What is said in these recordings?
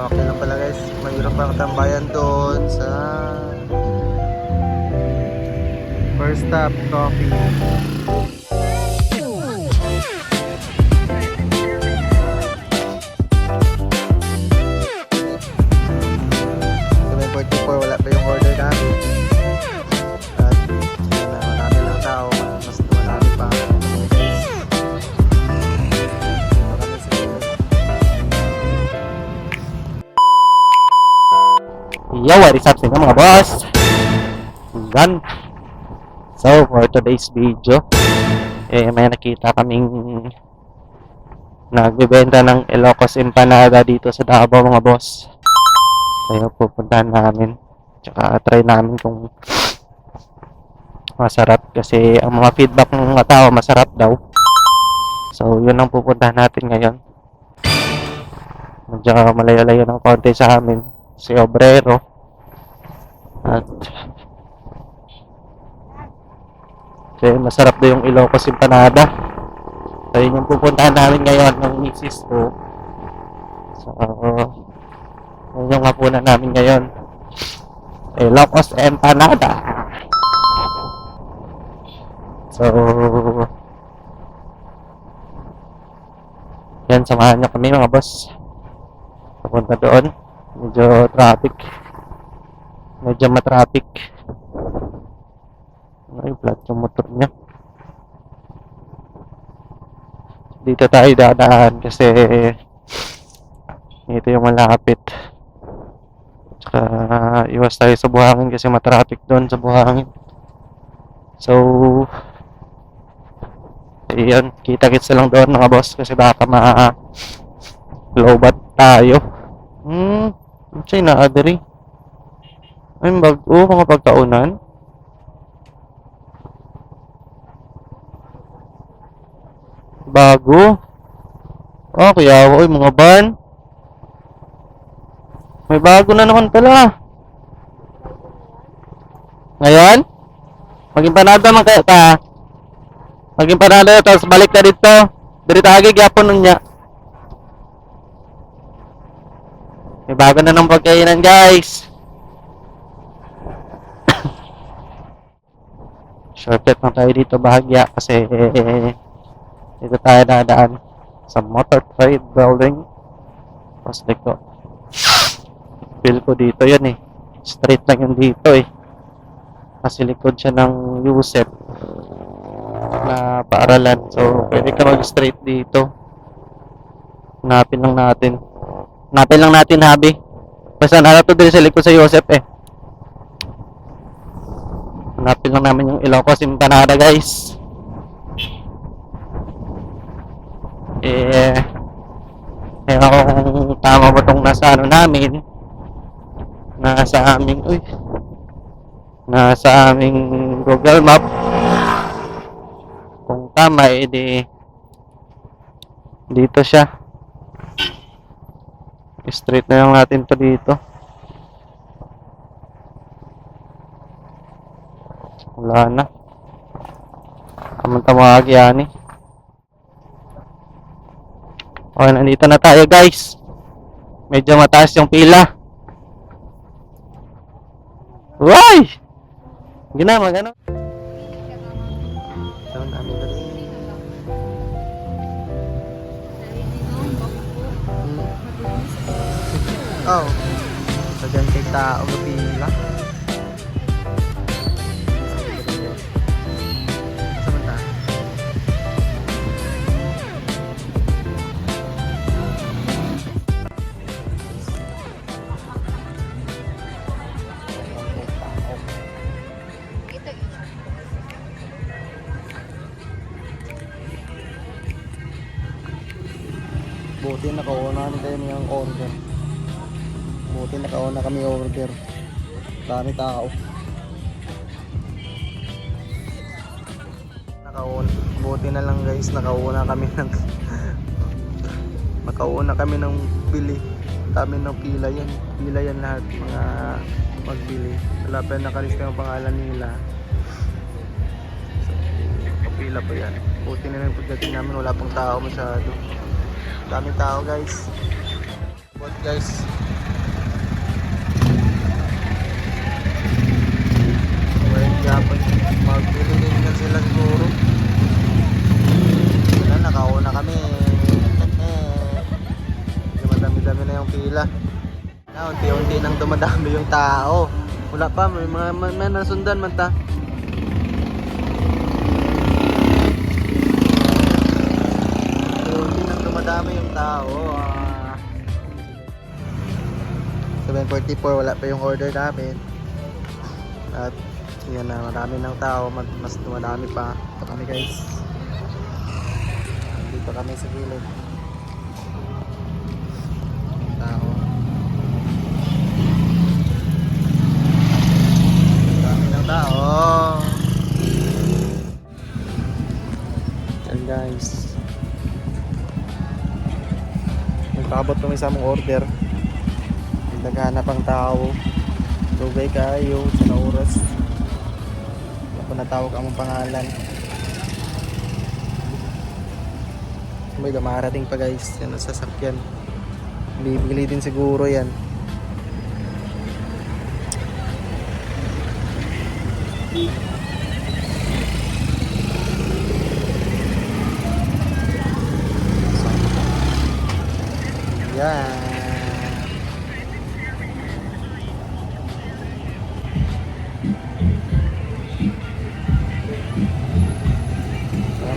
Okay lang pala guys, mayroon pang tambayan doon sa First Stop Coffee. 7:44, wala pa yung order namin. At na marami lang tao, mas marami pa. Yo, what is up sa inyo mga boss? Yan. So, for today's video, may nakita kaming nagbebenta ng Ilocos Empanada dito sa Davao mga boss. Kaya pupuntahan namin. Tsaka try namin kung masarap kasi ang mga feedback ng mga tao masarap daw. So, yun ang pupuntahan natin ngayon. Medyo malayo-layo ng konti sa amin. Si Obrero. At kasi masarap daw yung Ilocos Empanada. So yun yung pupuntahan namin ngayon ng misis ko. So yun yung hapunan namin ngayon, Ilocos Empanada. So yan, samahan nyo kami mga boss. Papunta doon. Medyo traffic. Medyo matraffic. Ay, flat yung motor niya. Dito tayo dadaan kasi ito yung malapit. Tsaka iwas tayo sa buhangin kasi matraffic doon sa buhangin. So ayan, kita-kits lang doon mga boss kasi baka ma-lowbat tayo. Sa'yo na adiri. Ay, mga pagkaunan. Bago. Kaya ako, mga van. May bago na naman pala. Ngayon? Mag-empanada man kaya ta. Mag-empanada, tapos balik na dito. Dari tagay, gyapon nun niya. May bago na ng pagkainan, guys. Shortcut lang tayo dito bahagya kasi dito tayo dadaan sa Motor Trade Building. Tapos dito feel ko dito yan straight lang yun dito kasi likod siya ng Yusef na paaralan, so pwede ka mag straight dito. Hanapin lang natin habi basta narap to dito sa likod sa Yusef hanapin lang namin yung Ilocos Empanada, guys. Ewan ko kung tama ba itong nasa namin. Nasa aming Google Map. Kung tama, dito siya. Straight na lang natin to dito. Wala na. Amang tawag yan Okay, nandito na tayo, guys. Medyo mataas yung pila. Uy! Ginama, gano'n. Doon namin dali. So dyan kay tao pila. Buti nakauna tayo niyang order. Buti nakauna kami order. Dami tao. Buti na lang guys, nakauna kami ng bili. Dami ng pila yan lahat mga magbili. Wala pa nakalista yung pangalan nila. So, kapila pa yan. Buti na lang pagdating namin, wala pang tao masyado. Daming tao, guys. What guys? Magbili din yan sila siguro. Wala, nakauna kami. Dumadami-dami na yung pila. Na, unti-unti nang dumadami yung tao. Wala pa, may mga may nasundan man ta. Unti-unti nang dumadami yung tao. 7:44, wala pa yung order namin. At yan na, marami ng tao, mas dumadami pa. Ito kami guys. Dito kami sa gilid. Tao. Dami ng tao. Yan guys. Nagpaabot kami sa among order. Naghanap ang tao. Tugay kayo sa oras. Ako natawag ang pangalan. May dumarating pa guys. Yan ang sasakyan. Bibili din siguro yan. Yan.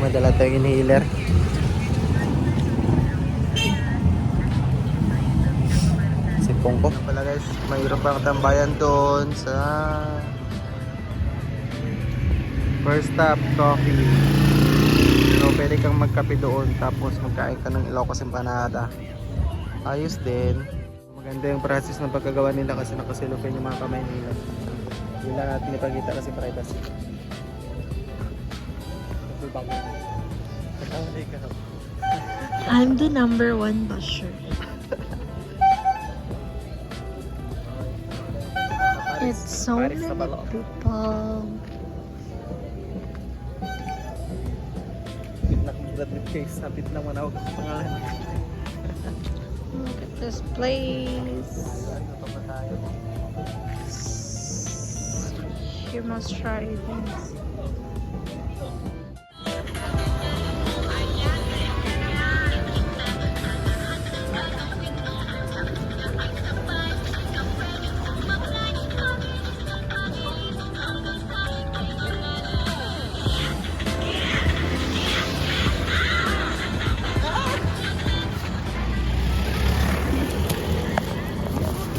May dala tayong inhaler. Sipong ko. Pala guys, mayroon pang tambayan doon sa First Stop Coffee. So pwede kang magkape doon tapos magkain ka ng Ilocos Empanada. Ayos din. Maganda yung process ng pagkagawa nila kasi nakasilupin yung mga kamay nila. Hindi lang natin ipakita kasi privacy. I'm the number one basher. It's so many people. Sabit na manawag ang pangalan. Look at this place. You must try this.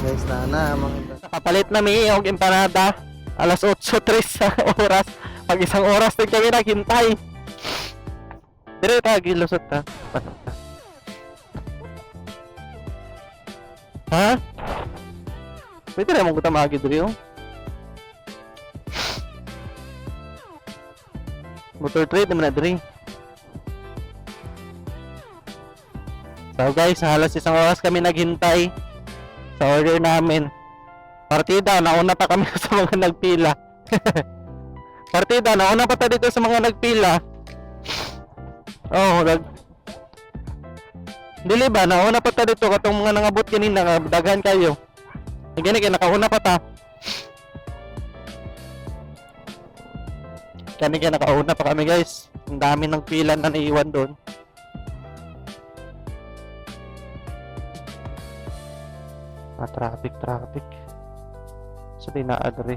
Guys, na mga Kapalit na mi og empanada. Alas 8:03 sa oras. Pag isang oras din kami naghintay. Dire ta gilusot ta. Patok ta. Ha? Pwede na mong kutamagi diri oh. Motor trade naman na diri. So guys, halos isang oras kami naghintay sa order namin. Partida, nauna pa kami sa mga nagpila. Partida, nauna pa ta dito sa mga nagpila. Oh, dili ba, nauna pa ta dito katong mga nangabot kanina nga daghan kayo. Gani kay nakauna pa ta. Kani kay nakauna pa kami guys. Ang dami ng pila na naiwan doon. Traffic. Sabi na adre.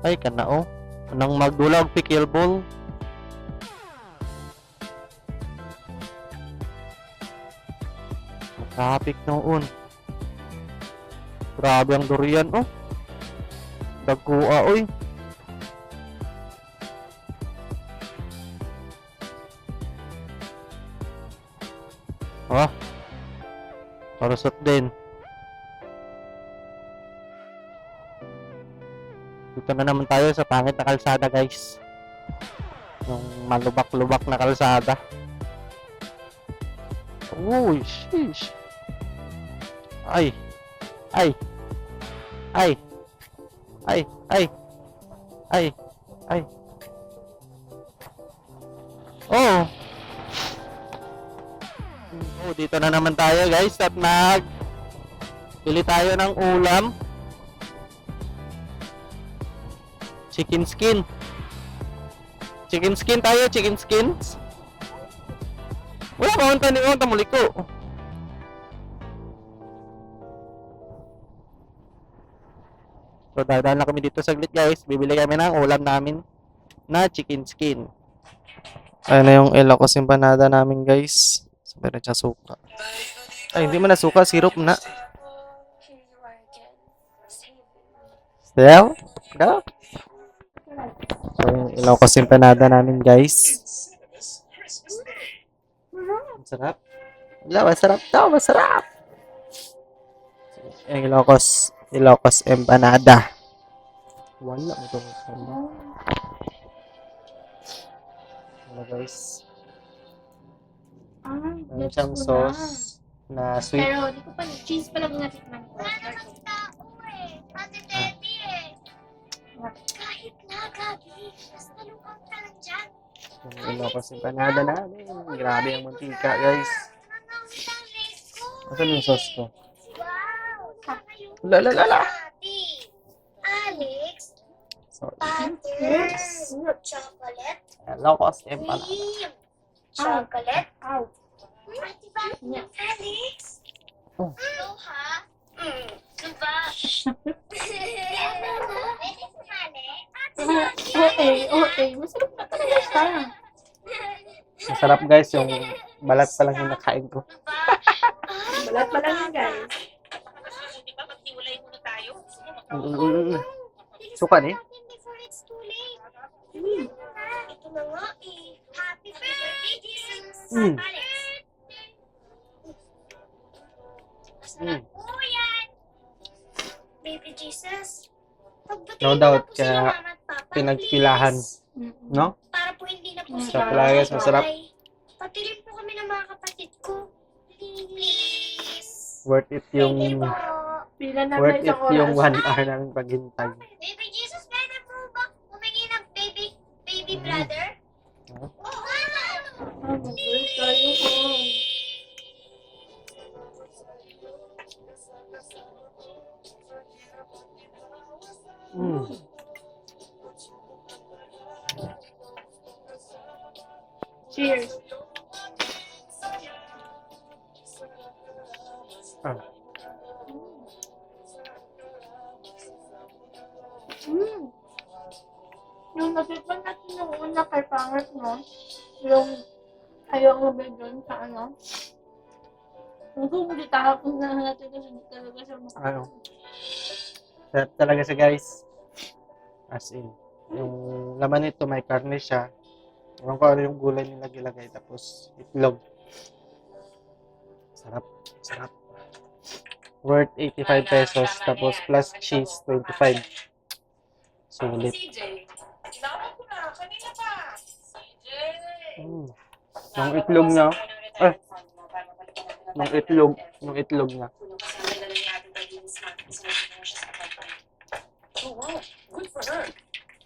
Ay kanao. Nang magdulag pickleball. Traffic noon. Grabe ang durian oh. Dagkua oy. Ah. Parusot din. Dito na naman tayo sa pangit na kalsada guys. Yung malubak-lubak na kalsada. Uy, sheesh. Ay. Oh. Oh, dito na naman tayo guys at bili tayo ng ulam. Chicken skin. Chicken skin tayo, chicken skins. Wala pa unta ni unta muli ko. So dadaan na kami dito saglit guys. Bibili kami ng ulam namin na chicken skin. Ayun na yung Ilocos empanada namin guys. So, meron siya suka. Ay, hindi man na suka, syrup na. Still? Go? So, yung Ilocos empanada namin guys. Masarap. Wala, masarap daw, masarap. Yung Ilocos empanada. Wala, ito. Wala guys. Meron siyang sauce na sweet. Pero di ko pa, cheese pa lang natikman ko. Kahit na, Gabi. Basta lukang ka lang dyan. Yung Ilocos empanada namin. Grabe ang mantika guys. Asan yung sauce ko? Wow! Sana yung Lalalala. Gabi. Alex, So, butter, chocolate, Ilocos empanada. cream, chocolate. Ow. Diba? Alex? Oh. Ano ha? Diba? Pwede sumali? Okay. Masarap na talaga siya. Masarap guys, yung balat pa lang yung nakain ko. Balat pa lang yan, guys. Diba magtiwalay muna tayo? Suka ni? Before it's too late. Ito na nga eh. Happy birthday, Jesus! Alex! Masarap po yan! Baby Jesus, pagbatiin No mo doubt, na po kaya sila mama at papa, pinagpilahan. please. No? Para po hindi na po Mm. sila Sarap talaga, guys, masarap. mawawalay. Pati rin po kami ng mga kapatid ko. Please. Worth it yung Pila na worth it isang yung oras. 1 hour namin paghintay. Baby Jesus, pwede po ba humingi ng baby brother? Huh? Oo. Guys, tayo ko. Cheers. Ah. Yung natikman natin yung una kay Pangit, no? Yung ayaw nga doon sa ano? Kung hindi tapos na natin kasi hindi talaga siya Ano? Sarap talaga siya guys. As in. Yung laman nito may karne siya. Ewan ko ano yung gulay nila gilagay. Tapos itlog. Sarap. Sarap. Worth 85 pesos. Tapos plus cheese 25. Sulit. CJ, tinawag ko na. Kanina pa. CJ. Yung itlog niya. Yung itlog niya. Oh, wow. Good for her.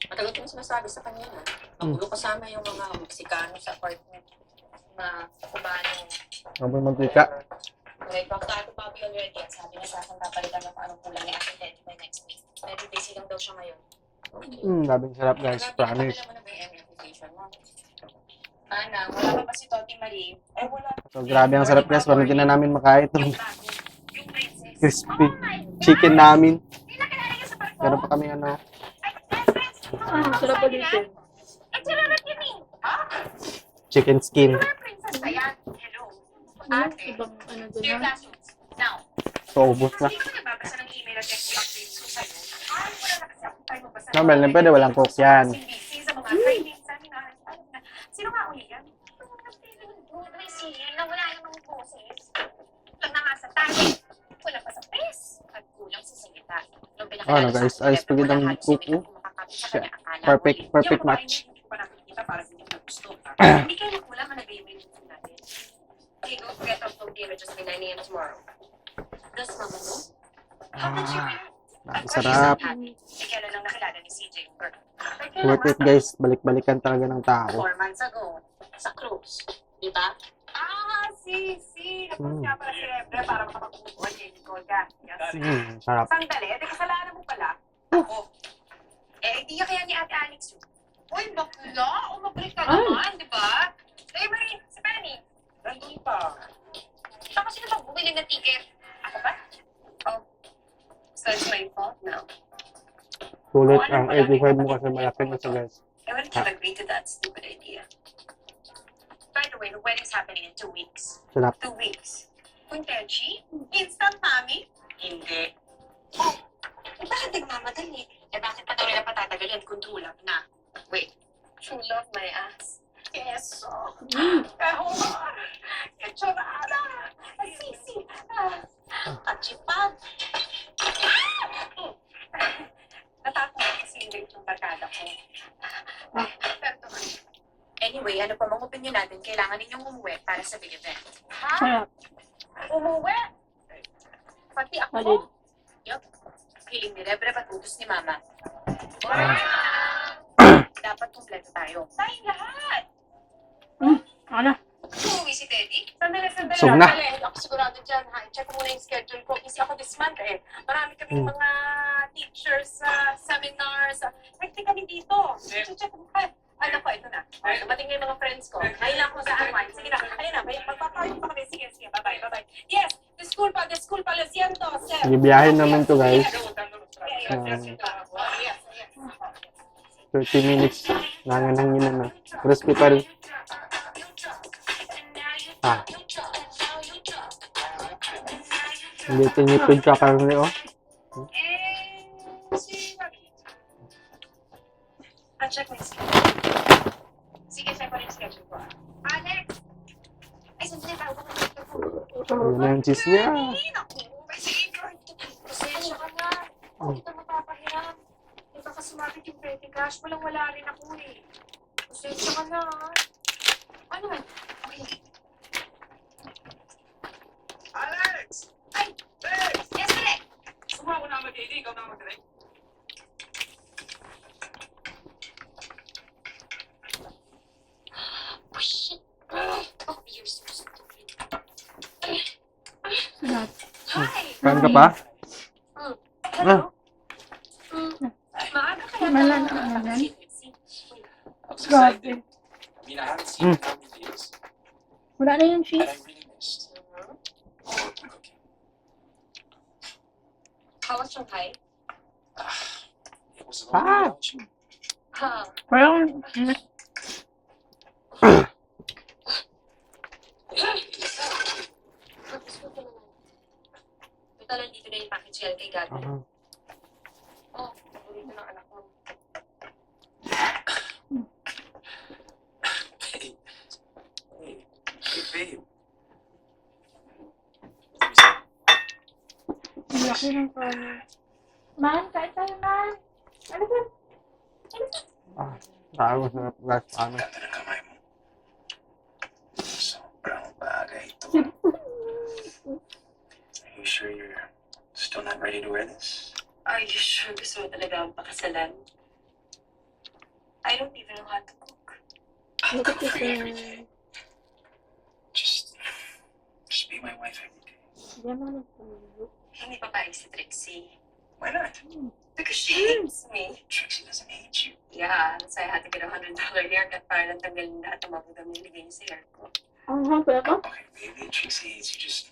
Matagal ko na sinasabi sa kanya na magulo kasama yung mga Meksikano sa apartment na Cubano. Ang may mantika. Like, talk to Bobby already at sabi niya sa akin papalitan na kung anong kulang ni Ate Teddy by next week. Medyo busy lang daw siya ngayon. Labing sarap guys. Promise. Alam mo na ba yung application mo? Ana, wala pa ba si Toti Marie? Eh, wala. So grabe ang sarap guys. Parang hindi na namin makain itong Yung princess. crispy chicken namin. Meron pa kami ano. Sarap pa dito. Chicken skin. Princess ba yan? Hello. Ate. Ibang ano doon Dear na. classmates. Now, So ubos na. hindi ko nababasa ng email at text updates ko sa'yo. Ay, wala na kasi akong time magbasa. No, Mel, pwede walang cook yan. Busy sa mga training, seminars. Alam na. Sino nga uli yan? Nawala namang boses. Lang na nga sa tayo. Wala pa sa press. At kulang sa salita. Nung Ano, guys, ayos pa din ang kuko. Perfect match. Hindi pa nakikita para hindi mo gusto. Hindi kayo kulang na nag-email natin. Okay, don't forget to upload the images by 9 a.m. tomorrow. Does mama know? How did you Ang sarap. Eh, kailan lang nakilala ni CJ yung girl? Worth it guys. Balik-balikan talaga ng tao. 4 months ago, sa cruise. Di ba? Ah, si. Nag-cruise nga pala si Rebra para makapag-kukuha niya yung gold ka. Yes. Sarap. Sandali, di kasalanan mo pala. Ako. Eh, hindi kaya ni Ate Alex yun. Uy, bakla! Umabalik ka Ay. naman, di ba? Eh, Marie, si Penny. Nandun pa. Saan kasi na bumili ng ticket? Ako ba? Oh. So it's my fault now. Sulit ang 85 mo kasi malapit na sa guys. I wouldn't have agreed to that stupid idea. By the way, the wedding's happening in 2 weeks. Sarap. 2 weeks. Kuntechi? Instant, mami? Hindi. Oh, eh bakit nagmamadali? Eh bakit pa daw nila patatagalin kung true love na? Wait, true love my ass? Yes, oh. Kahumar! Kachorada! Sisi! Kachipag! Natakot kasi hindi yung barkada ko. Pero anyway, ano pa mga opinion natin, kailangan ninyong umuwi para sa big event. Ha? Sarap. Umuwi? Pati Alin? ako? Yup. Feeling ni Rebre patutos ni Mama. Dapat kumpleto tayo. Tayong lahat! Ano? Umuwi si Teddy? Sandali. Sug na. Sandali. Ako sigurado dyan, ha? I-check ko muna yung schedule ko. Busy ako this month, eh. Marami kaming mga teachers, seminars. Hectic kami dito. I-check ko. Ay, alam ko, ito na. Okay, dumating na yung mga friends ko. Ayun na ako sa unwind. Sige na. Ayun na. Magpapayos pa kami. Sige. Bye-bye. Yes, the school pa. Lo siento, sir. Ibiyahin naman to guys. Yes. 30 minutes. Nanganangin na. Crispy pa rin. Ah. Hindi tinipid ka karne oh. Check my schedule. Sige, check ko yung schedule ko. Alex! Ay, sandali, bago ko Yun na yung cheese niya. Pasensya ka na. Hindi kita mapapahiram. Di ba kasi sumabit yung petty cash? Walang-wala rin ako eh. Pasensya ka na. Ano? Okay. Alex! Ay! Lex! Yes, Alex! Sumawa ko na mag-ID, ikaw na mag-direct. Oh, shit. Oh, you're so stupid. Sarap. Hi! Kain ka pa? Hello? Maaga kaya Wala tayo na naman. I was Grabe. excited. I mean, I haven't seen you in how many days, Wala na yung and I cheese. really missed all of the cooking. How was Shanghai? It was a little without you. Huh. Parang, Total, nandito na yung package yan kay Gabi. Ah. Oh, paborito ng anak mo. Babe. Hey, babe. ang laki ng kanin. Man, kain tayo, man. Ano ba? Tayo masarap guys. Ano? Ganda ng kamay mo. Sobrang bagay ito. Are you sure you're still not ready to wear this? Are you sure gusto mo talaga ang pakasalan? I don't even know how to cook. I'll Look at cook this for you every one. day. Just be my wife every day. Hindi naman nagpulog. Hindi pa paig si Trixie. Why not? Because she hates me. Trixie doesn't hate you. Yeah, that's why I had to get a $100 haircut para lang tanggalin lahat ng mga budang niligay niya sa hair ko. Ang hapon ako? Okay, maybe Trixie hates you just.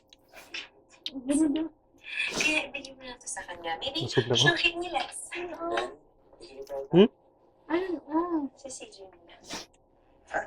Ginudyo. Kaya ibigay mo lang ito sa kanya. Maybe Busog na ako. she'll hate me less. Then we can get married. Ayun, Si CJ muna. Huh?